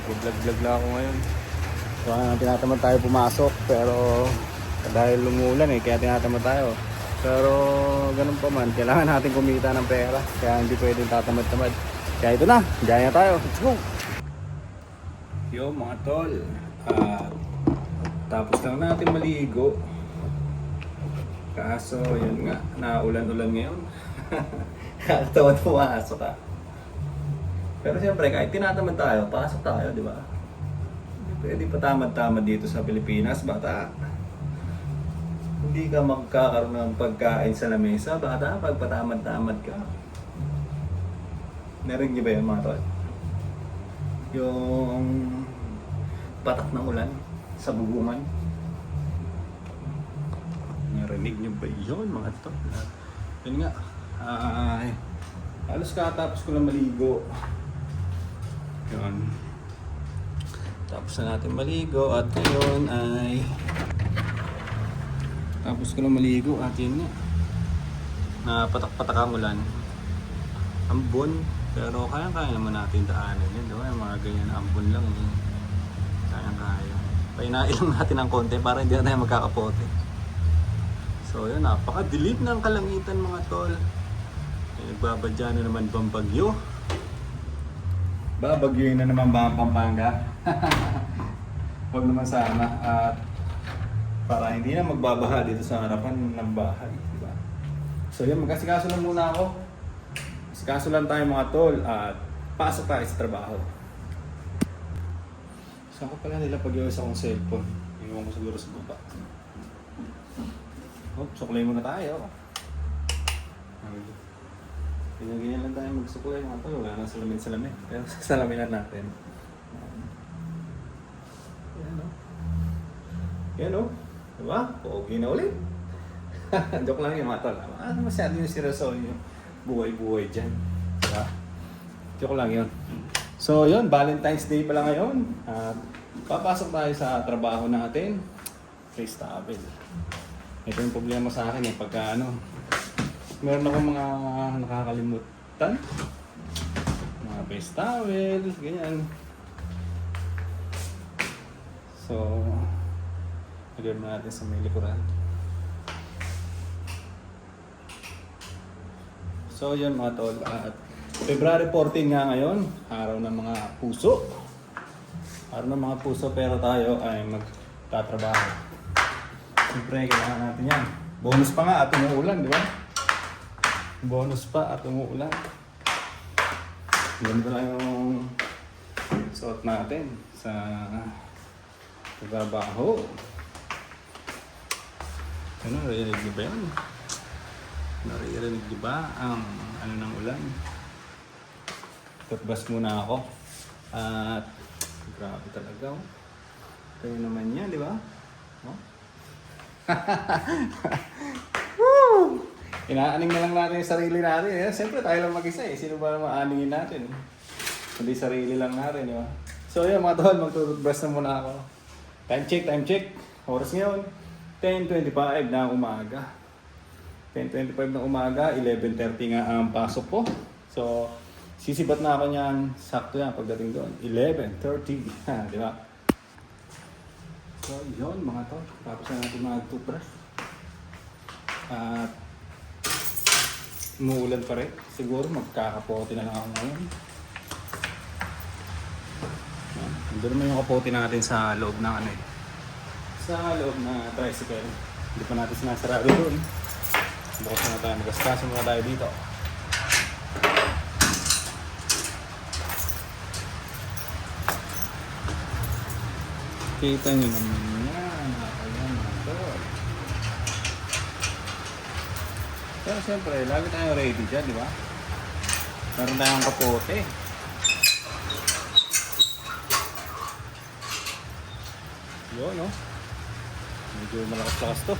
Vlog-vlog lang ako ngayon. So, tinatamad tayo pumasok pero dahil lumulan kaya tinatamad tayo. Pero ganun pa man, kailangan natin kumita ng pera. Kaya hindi pwedeng tatamad-tamad. Kaya ito na, gaya tayo. Let's go! Yo mga tol, tapos lang natin maligo. Kaso yun nga, naulan-ulan ngayon. Nakakatawa pumasok ka. Pero siyempre kahit tinatamad tayo, pasok tayo, di ba? Hindi pwede pa tamad-tamad dito sa Pilipinas, bata. Hindi ka magkakaroon ng pagkain sa lamesa, bata, pag patamad-tamad ka. Narinig niyo ba yun mga tol? Yung patak ng ulan sa bubungan. Narinig niyo ba yun mga tol? Yun nga, halos katapos ko lang maligo. Yun. Tapos na natin maligo at ngayon ay tapos ko lang maligo at yun nga, napatak-patak ang ulan. Ambon, pero kaya-kaya naman natin daanan yun, diba? Yung mga ganyan ambon lang yun. Kaya-kaya. Painain lang natin ng konti para hindi na tayo magkakapote. So yun, napakadilim ng kalangitan mga tol. Nagbabadya na naman bang bagyo? Babagyoin na naman ba ang Pampanga? Huwag naman sana. At para hindi na magbabaha dito sa harapan ng bahay, diba? So yun, magkasikaso lang muna ako. Kasikaso lang tayo mga tol at pasok tayo sa trabaho. Saan ko pala nila pag-iwas akong cellphone? Iwan ko siguro sa baba. Oh, suklay muna tayo. Ganyan lang tayo magsuklay mga tol. Wala nang salamin-salamin. Pero sasalaminan natin. Yan o. Yan o. Diba? Pogi na ulit. Joke lang yung mga tol. Ano masyado yung seryoso yung buhay-buhay dyan. Diba? Joke lang yun. So yun, Valentine's Day pala ngayon. At papasok tayo sa trabaho natin. Face towel. Ito yung problema sa akin pagka meron akong mga nakakalimutan. Mga face towel, ganyan. So lagyan mo natin sa may likuran. So yun mga tol, at February 14 nga ngayon, araw ng mga puso. Araw ng mga puso pero tayo ay magtatrabaho. Siyempre kailangan natin yan. Bonus pa nga at umuulan, di ba? Bonus pa at umuulan. Ganito lang yung suot natin sa trabaho. Ano, narinig niyo ba yan? Naririnig niyo ba ang ng ulan? Tutbas muna ako. At grabe talaga. Kayo naman yan, di ba? Oh? Woo! Inaaning na lang natin yung sarili natin. Siyempre tayo lang mag-isa Sino ba naman aaningin natin? Hindi sarili lang natin, di ba? So yun mga tol, magtututbrush na muna ako. Time check. Oras ngayon, 10:25 na umaga. 10:25 na umaga, 11:30 nga ang pasok ko. So, sisibat na ako niyan. Sakto yan pagdating doon. 11:30. Di ba? So, yun mga tol. Tapos na natin mag-toothbrush. At umuulan pa rin. Siguro magkakapote na lang ako ngayon. Doon naman yung kapote natin sa loob ng sa loob na tricycle. Hindi pa natin sinasarado doon. Bukas na tayo. Magaskaso muna tayo dito. Kita nyo naman yan. Ayan mga tol. Pero siyempre, lagi tayong ready dyan, di ba? Meron tayong kapote. Yun, no? Medyo malakas-lakas to.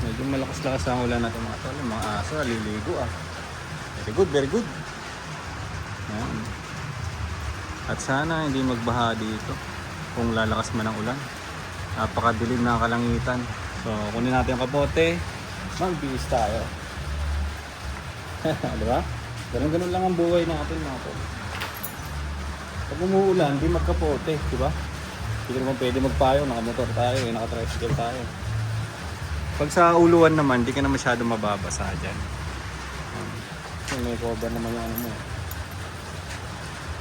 Medyo malakas-lakas ang ulan natin mga tol. Mga aso, liligo Very good. Yan. At sana hindi magbaha dito kung lalakas man ang ulan. Napakadilim na kalangitan. So, kunin natin yung kapote. Magbihis tayo. Diba? Ganun lang ang buhay natin mga tol. Pag umuulan, di magkapote, di ba? Hindi naman pwede magpayo, nakamotor tayo, naka-tricycle tayo. Pag sa uluan naman, di ka na masyado mababasa dyan. May cover naman yung ano mo.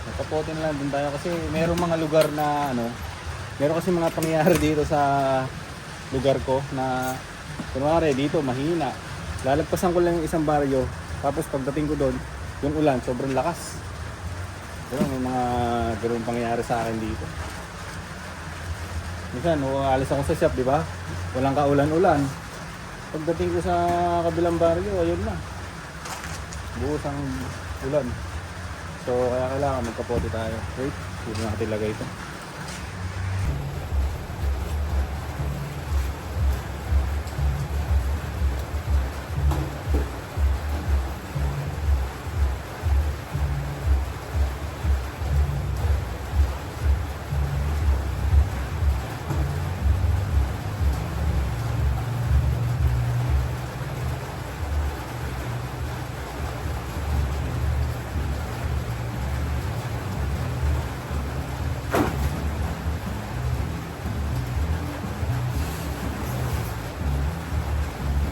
Magkapote na lang din tayo kasi mayroong mga lugar na ano, meron kasi mga pangyayari dito sa lugar ko na kunwari dito mahina. Lalagpasan ko lang yung isang baryo, tapos pagdating ko doon, yung ulan sobrang lakas. Pero may mga ganoong pangyayari sa akin dito. Minsan, alis ako sa shop, di ba? Walang kaulan-ulan. Pagdating ko sa kabilang baryo, ayun na. Buhos ang ulan. So, kaya kailangan magkapote tayo. Wait, dito natin ilagay ito.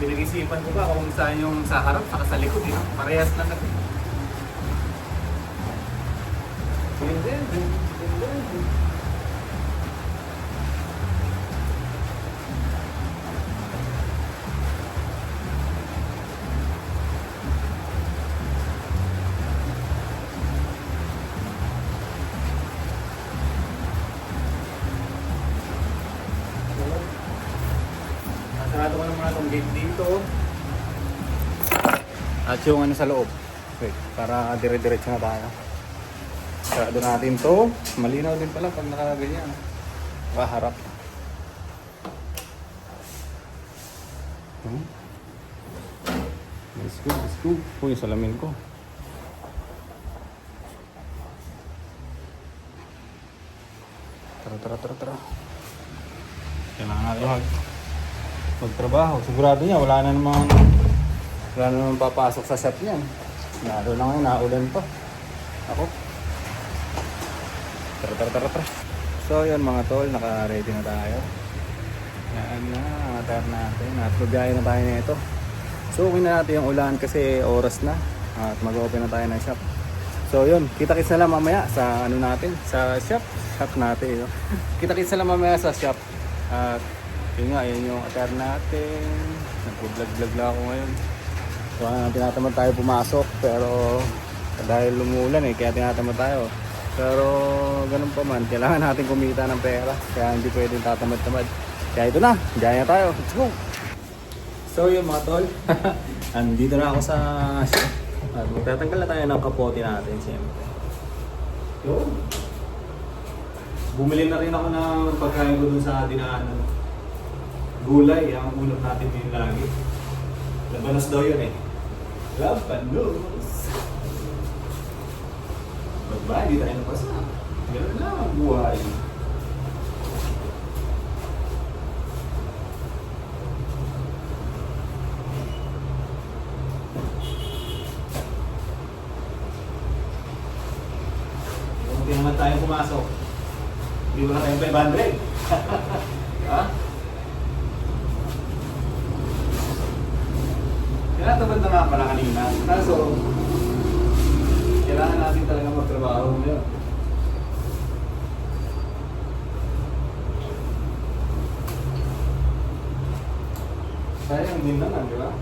Pinag-isipan ko ba kung saan yung sa harap saka sa likod, eh. Parehas lang natin. Sarado ko naman itong gate dito. At yung ano sa loob. Wait, para dire-diretso na tayo. Sarado natin to. Malinaw din pala pag nakaganyan. Harap. Let's go, let's go. Uy, salamin ko. Tara. Kailangan natin magtrabaho. Sigurado niya, wala na naman papasok sa shop niyan. Lalo na ngayon, naulan pa. Ako. Tara. So yun mga tol, naka-ready na tayo. Yan na, tire natin. At magbiyahe na tayo nito. So okay na natin yung ulan kasi oras na. At mag-open na tayo ng shop. So yun, kita-kits na lang mamaya sa ano natin, sa shop natin. No? Kita-kits na lang mamaya sa shop. At yun nga, yun yung attire natin. Nag-vlog lang ako ngayon. So tinatamad tayo pumasok pero dahil lumulan kaya tinatamad tayo. Pero ganun pa man, kailangan natin kumita ng pera. Kaya hindi pwedeng tatamad-tamad. Kaya ito na, gaya na tayo. Let's go! So yun mga tol, andito na ako sa shop. At magtatanggal na tayo ng kapote natin siyempre. Yun. Bumili na rin ako ng pagkain ko dun sa dinaanan. Gulay, ang ulap natin din lagi. Labanos daw yun Labanos! Bye, di tayo napasa. Ganun lang ang buhay. Hindi naman tayo pumasok. Hindi mo na tayong 500. Ha? Kaya tabad na nga pala kanina. Kaso, kailangan natin talaga magtrabaho ngayon. Sayang din naman, di ba?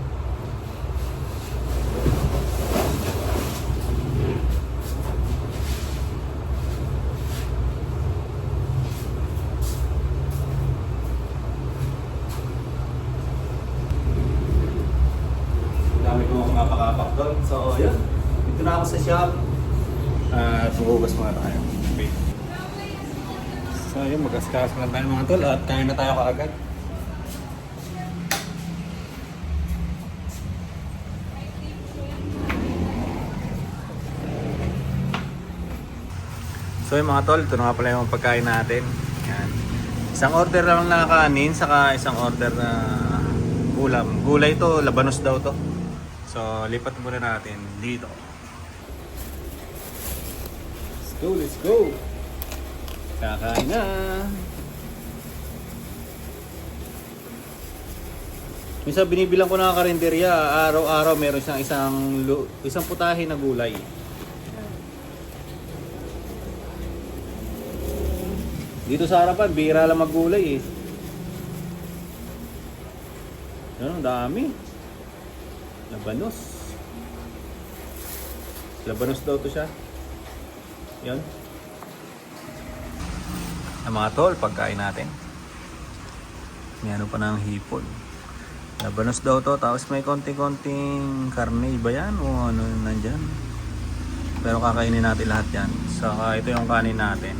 Dami ko mapakapak doon. So, yun. Dito na ako sa shop. Buhugas muna tayo. Wait. So yun, mag-askas na tayo mga tol at kain na tayo kaagad. So yun mga tol, ito na nga pala yung pagkain natin. Yan. Isang order lang na kanin, saka isang order na ulam. Gulay to, labanos daw to. So lipat muna natin dito. go, let's go. Kakain na. Minsan binibilang ko na karinderya, araw-araw meron siyang isang putahe na gulay. Dito sa harapan, bihira lang maggulay eh. Ano, dami. Labanos. Labanos daw to siya. Yan. Ang mga tol, pagkain natin. May ano pa ng hipon. Labanos daw to, tapos may konting-konting karne ba yan o ano nandyan. Pero kakainin natin lahat yan. Saka ito yung kanin natin.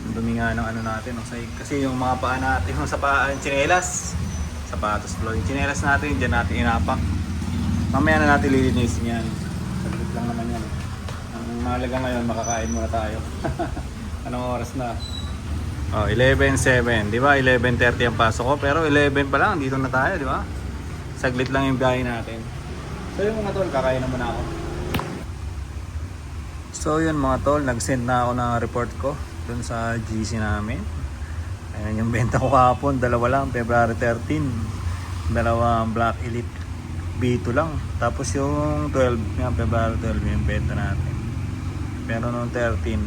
Ang dumi nga ng ano natin. Kasi yung mga paa natin, yung sa paa, tsinelas. Sapatos, flow. Yung tsinelas natin, dyan natin inapak. Mamaya na natin lilinisin yan. Saglit lang naman yan. Ang mahalaga ngayon, makakain muna tayo. Anong oras na? Oh, 11:07. Di ba? 11:30 ang pasok ko. Pero 11 pa lang, dito na tayo, di ba? Saglit lang yung biyahe natin. So yung mga tol, kakain na muna ako. So yun mga tol, nag-send na ako ng report ko dun sa GC namin. Ayan yung benta ko kahapon, dalawa lang, February 13. Dalawang Black Elite B2 lang. Tapos yung 12, yung February 12 yung benta natin. Pero nung 13,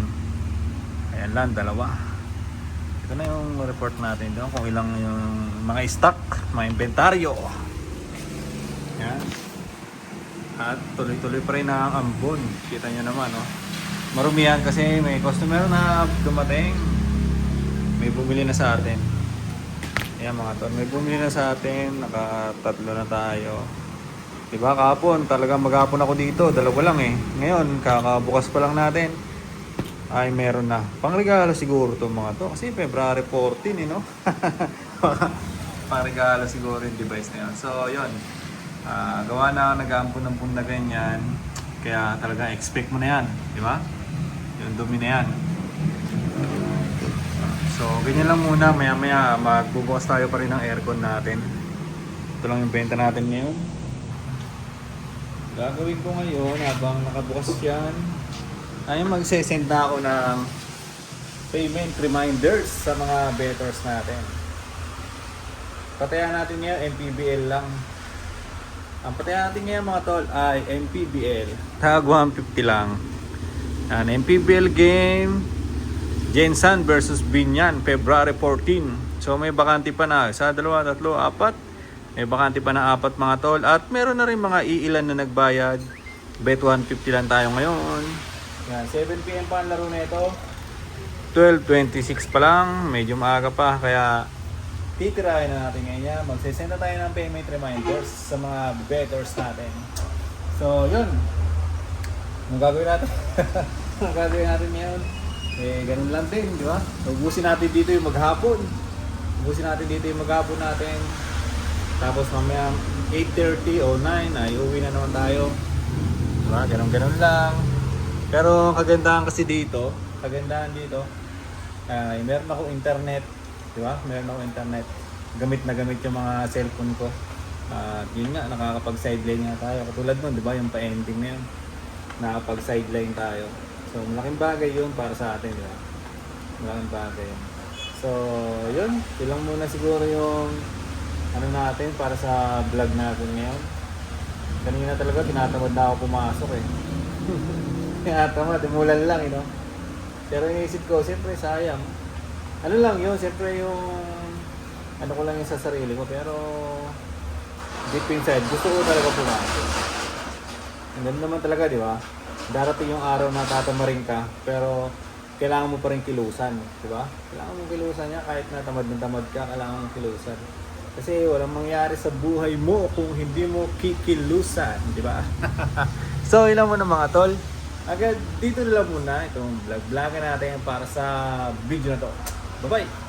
ayan lang, dalawa. Ito na yung report natin doon kung ilang yung mga stock, mga inventaryo. Yan. At tuloy-tuloy pa rin na ang ambon. Kita nyo naman, no? Marumihan kasi may customer na dumating. May bumili na sa atin. Ayan mga tol, may bumili na sa atin. Nakatatlo na tayo. Diba kahapon, talagang maghapon ako dito. Dalawa lang eh. Ngayon, kakabukas pa lang natin. Ay, meron na. Pangregalo siguro to mga to. Kasi February 14 eh, no? Pangregalo siguro yung device na yun. So, yun. Gawa na nag-aampun-ampun na ganyan. Kaya talaga expect mo na yan. Diba? Yung dumi na yan. So, ganyan lang muna. Maya-maya, magbubukas tayo pa rin ng aircon natin. Ito lang yung benta natin ngayon. Gagawin ko ngayon habang nakabukas yan. Ay, magsesend na ako ng payment reminders sa mga bettors natin. Patayan natin ngayon, MPBL lang. Ang patayan natin ngayon mga tol ay MPBL. Tag 150 lang. Yan, MPBL game. Jensen versus Binyan, February 14. So may bakante pa na. Isa, dalawa, tatlo, apat. May bakante pa na apat mga tol. At meron na rin mga iilan na nagbayad. Bet 150 lang tayo ngayon. Yan, 7 PM pa ang laro na ito. 12:26 pa lang. Medyo maaga pa. Kaya titirahin na natin ngayon yan. Magsisend na tayo ng payment reminders sa mga bettors natin. So yun. Anong gagawin natin? Anong gagawin natin ngayon? Eh, ganun lang din, di ba? Ubusin natin dito yung maghapon. Ubusin natin dito yung maghapon natin. Tapos mamaya 8:30 o 9 ay uwi na naman tayo. Diba? Ganun lang. Pero kagandahan kasi dito, meron akong internet. Diba? Meron akong internet. Gamit na gamit yung mga cellphone ko. Yun nga, nakakapag-sideline nga tayo. Katulad nun, diba? Yung pa-ending na yun. Nakakapag-sideline tayo. So, malaking bagay yun para sa atin, di ba? Malaking bagay yun. So, yun. Ilang muna siguro yung ano natin para sa vlog natin ngayon. Kanina talaga, tinatamad na ako pumasok eh. Tinatamad, umulan lang, you know? Pero iniisip ko, siyempre sayang. Ano lang yun, siyempre yung ano ko lang yung sa sarili ko. Pero deep inside, gusto ko talaga pumasok. Ang ganda naman talaga, di ba? Darating yung araw na tatamarin ka, pero kailangan mo pa rin kilusan, di ba? Kailangan mo kilusan niya kahit na tamad ka, kailangan mo kilusan. Kasi walang mangyari sa buhay mo kung hindi mo kikilusan, di ba? So, ilan mo na mga tol. Agad dito na lang muna itong vlog natin para sa video na to. Bye-bye!